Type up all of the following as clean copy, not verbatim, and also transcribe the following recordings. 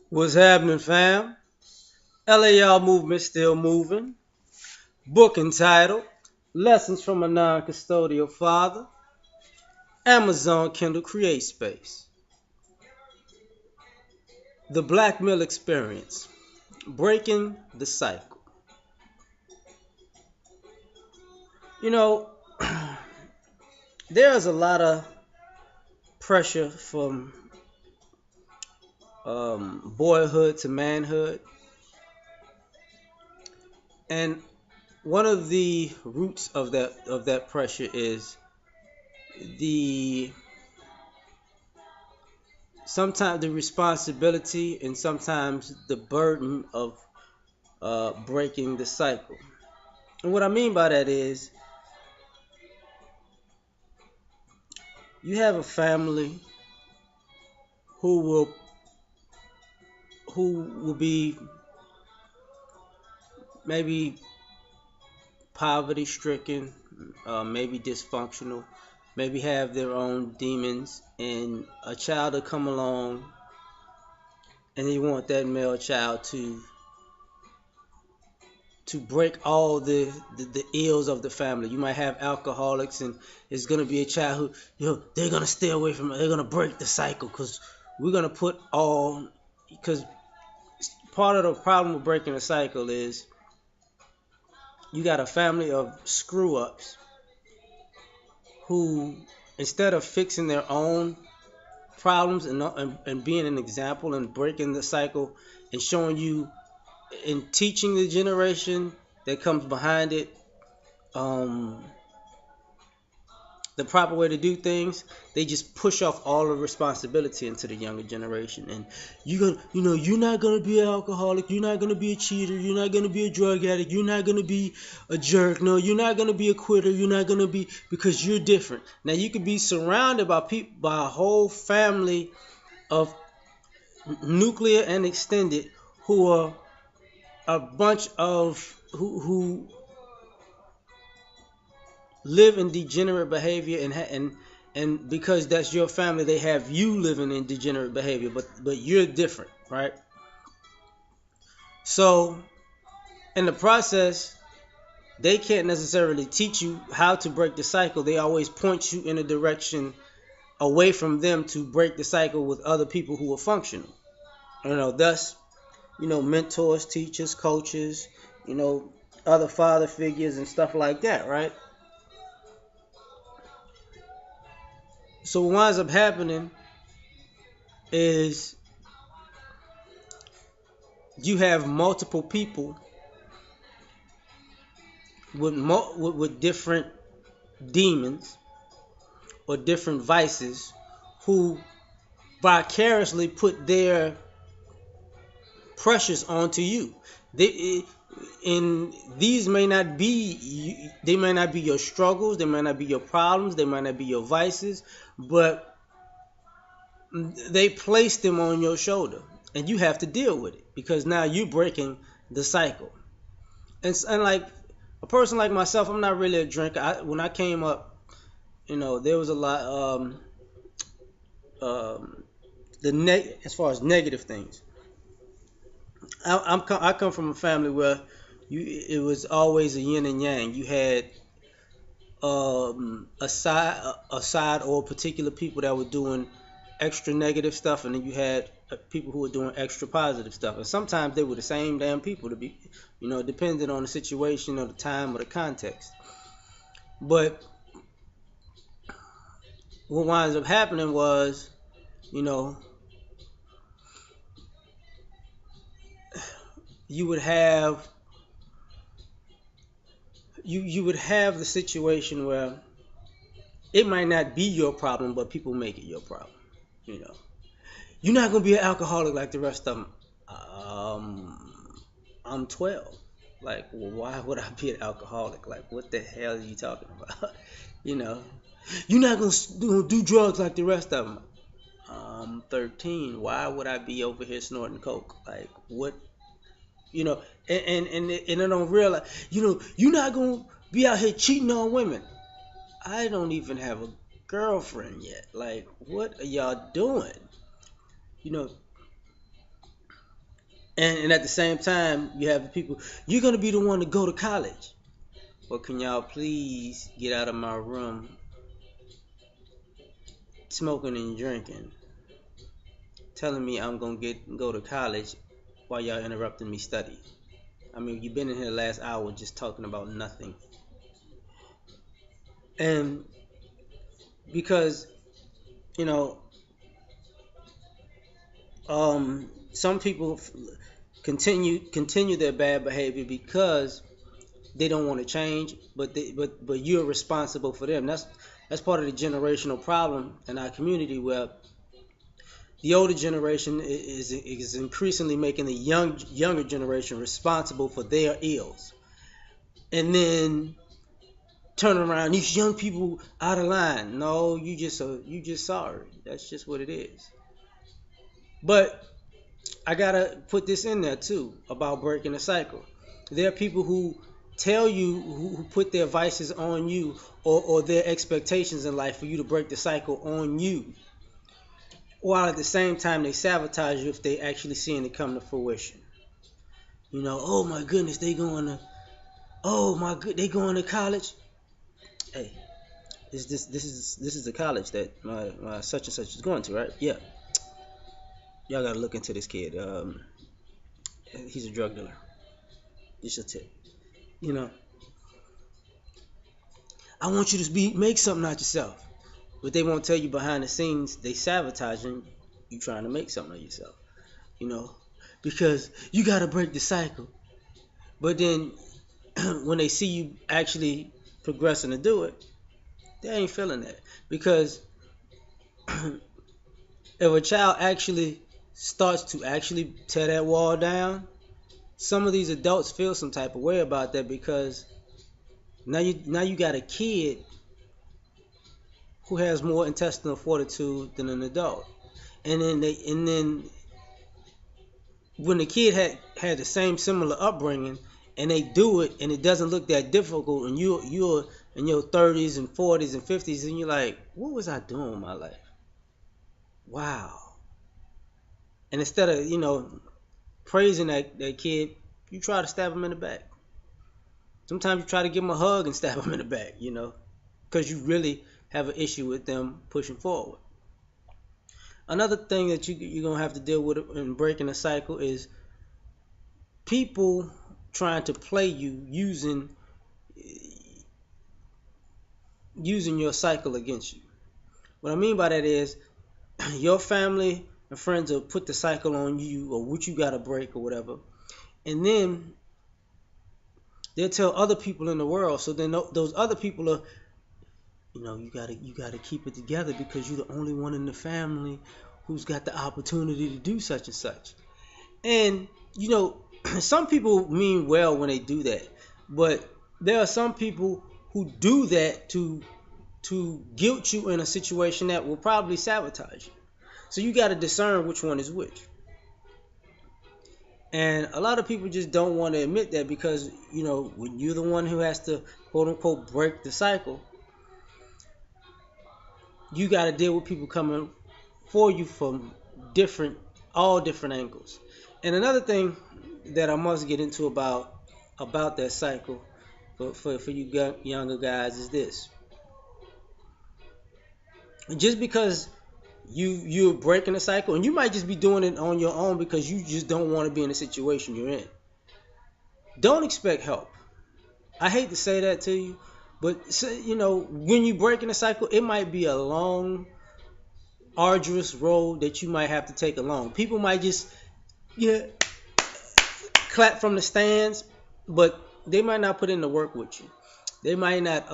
What's happening, fam? L.A.R movement still moving. Book entitled Lessons from a Non-Custodial Father. Amazon Kindle Create Space. The Black Mill Experience. Breaking the Cycle. You know, there's a lot of pressure from boyhood to manhood. And one of the roots of that pressure is the sometimes the responsibility and sometimes the burden of breaking the cycle. And what I mean by that is you have a family who will be maybe poverty stricken, maybe dysfunctional, maybe have their own demons, and a child will come along and you want that male child to break all the ills of the family. You might have alcoholics, and it's gonna be a child who they're gonna stay away from it. They're gonna break the cycle because we're gonna put all because part of the problem with breaking the cycle is you got a family of screw ups who instead of fixing their own problems and being an example and breaking the cycle and showing you and teaching the generation that comes behind it um, the proper way to do things, they just push off all the responsibility into the younger generation. And you're not gonna be an alcoholic, you're not gonna be a cheater, you're not gonna be a drug addict, you're not gonna be a jerk, no, you're not gonna be a quitter, you're not gonna be because you're different. Now you could be surrounded by people, by a whole family of nuclear and extended who are a bunch of who live in degenerate behavior and because that's your family, they have you living in degenerate behavior, but you're different, right? So in the process, they can't necessarily teach you how to break the cycle. They always point you in a direction away from them to break the cycle with other people who are functional. Thus, mentors, teachers, coaches, you know, other father figures and stuff like that, right? So what winds up happening is you have multiple people with different demons or different vices who vicariously put their pressures onto you. They and these may not be they may not be your struggles, they may not be your problems, they might not be your vices, but they place them on your shoulder and you have to deal with it because now you're breaking the cycle. And like a person like myself, I'm not really a drinker. When I came up, there was a lot um as far as negative things. I come from a family where it was always a yin and yang. You had a side or particular people that were doing extra negative stuff, and then you had people who were doing extra positive stuff. And sometimes they were the same damn people to be, depending on the situation or the time or the context. But what winds up happening was, you know, you would have you would have the situation where it might not be your problem, but people make it your problem. You know, you're not gonna be an alcoholic like the rest of them. I'm 12. Like, well, why would I be an alcoholic? Like, what the hell are you talking about? you know, you're not gonna do drugs like the rest of them. I'm 13. Why would I be over here snorting coke? Like, what? You know, and I don't realize. You're not gonna be out here cheating on women. I don't even have a girlfriend yet. Like, what are y'all doing? You know, And at the same time, you have the people, you're going to be the one to go to college. Well, can y'all please get out of my room smoking and drinking, telling me I'm going to go to college while y'all interrupting me study? I mean, you've been in here the last hour just talking about nothing. And because, you know, some people continue their bad behavior because they don't want to change, but you're responsible for them. That's part of the generational problem in our community, where the older generation is increasingly making the younger generation responsible for their ills, and then turn around, these young people out of line. No, you just sorry. That's just what it is. But I gotta put this in there too about breaking the cycle. There are people who tell you, who put their vices on you, or their expectations in life for you to break the cycle on you, while at the same time they sabotage you if they actually seeing it come to fruition. Oh my goodness, they going to college. Hey, this is the college that my such and such is going to, right? Yeah, y'all gotta look into this kid. He's a drug dealer. Just a tip. You know, I want you to make something out yourself. But they won't tell you behind the scenes they sabotaging you trying to make something of yourself. You know, because you gotta break the cycle. But then when they see you actually progressing to do it, they ain't feeling that. Because if a child actually starts to actually tear that wall down, some of these adults feel some type of way about that, because now you got a kid who has more intestinal fortitude than an adult. And then when the kid had the same similar upbringing, and they do it and it doesn't look that difficult, and you're in your 30s and 40s and 50s, and you're like, what was I doing with my life? Wow. And instead of praising that kid, you try to stab him in the back. Sometimes you try to give him a hug and stab him in the back, because you really have an issue with them pushing forward. Another thing that you're going to have to deal with in breaking the cycle is people trying to play you, using your cycle against you. What I mean by that is your family and friends will put the cycle on you, or what you got to break or whatever. And then they'll tell other people in the world. So then those other people are, you gotta keep it together because you're the only one in the family who's got the opportunity to do such and such. And some people mean well when they do that, but there are some people who do that to guilt you in a situation that will probably sabotage you. So you got to discern which one is which. And a lot of people just don't want to admit that, because when you're the one who has to quote unquote break the cycle, you got to deal with people coming for you from all different angles. And another thing that I must get into about that cycle for you younger guys is this: just because you're breaking the cycle, and you might just be doing it on your own because you just don't want to be in the situation you're in, don't expect help. I hate to say that to you, but when you're breaking the cycle, it might be a long, arduous road that you might have to take alone. People might just clap from the stands, but they might not put in the work with you. They might not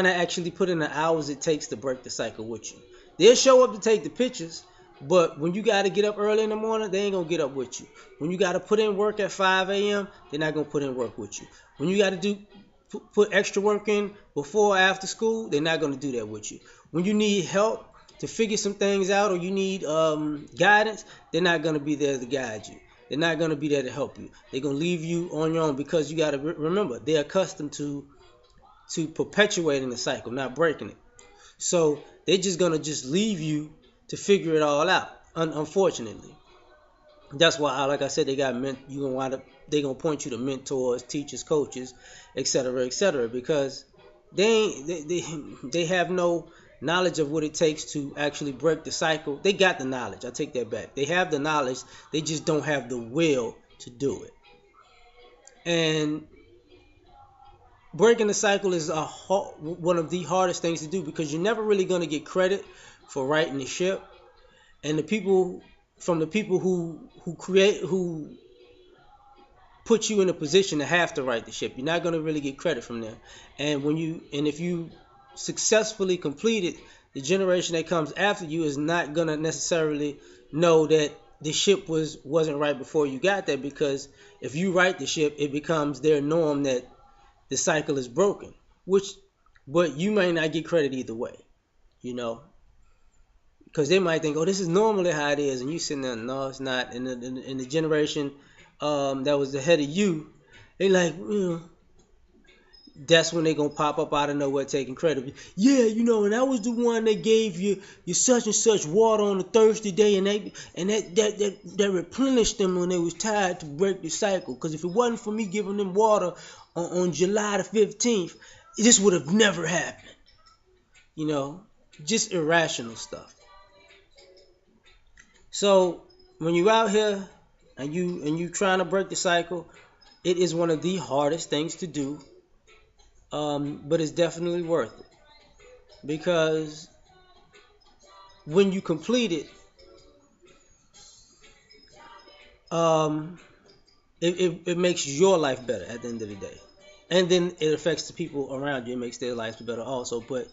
actually put in the hours it takes to break the cycle with you. They'll show up to take the pictures, but when you got to get up early in the morning, they ain't going to get up with you. When you got to put in work at 5 a.m., they're not going to put in work with you. When you got to put extra work in before or after school, they're not going to do that with you. When you need help to figure some things out, or you need guidance, they're not going to be there to guide you. They're not going to be there to help you. They're going to leave you on your own, because you got to remember, they're accustomed to perpetuating the cycle, not breaking it. So they're just going to just leave you to figure it all out, unfortunately. That's why, like I said, they got you gonna wind up. They gonna point you to mentors, teachers, coaches, etc., because they ain't, they have no knowledge of what it takes to actually break the cycle. They got the knowledge. I take that back. They have the knowledge. They just don't have the will to do it. And breaking the cycle is one of the hardest things to do because you're never really gonna get credit for righting the ship. And the people who put you in a position to have to right the ship. You're not going to really get credit from them. And if you successfully complete it, the generation that comes after you is not going to necessarily know that the ship wasn't right before you got there, because if you right the ship, it becomes their norm that the cycle is broken. But you may not get credit either way, you know, because they might think, oh, this is normally how it is, and you sitting there, no, it's not. And the generation that was ahead of you, they like, that's when they gonna pop up out of nowhere taking credit. Yeah, and I was the one that gave you such and such water on a Thursday day, and that replenished them when they was tired to break the cycle. Because if it wasn't for me giving them water on July the 15th, this would have never happened. Just irrational stuff. So when you out here and you trying to break the cycle, it is one of the hardest things to do, but it's definitely worth it, because when you complete it, um, it makes your life better at the end of the day, and then it affects the people around you. It makes their lives better also, but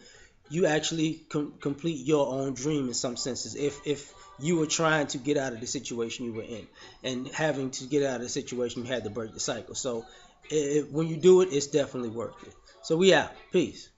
you actually complete your own dream in some senses if you were trying to get out of the situation you were in, and having to get out of the situation you had to break the cycle. So when you do it, it's definitely worth it. So we out. Peace.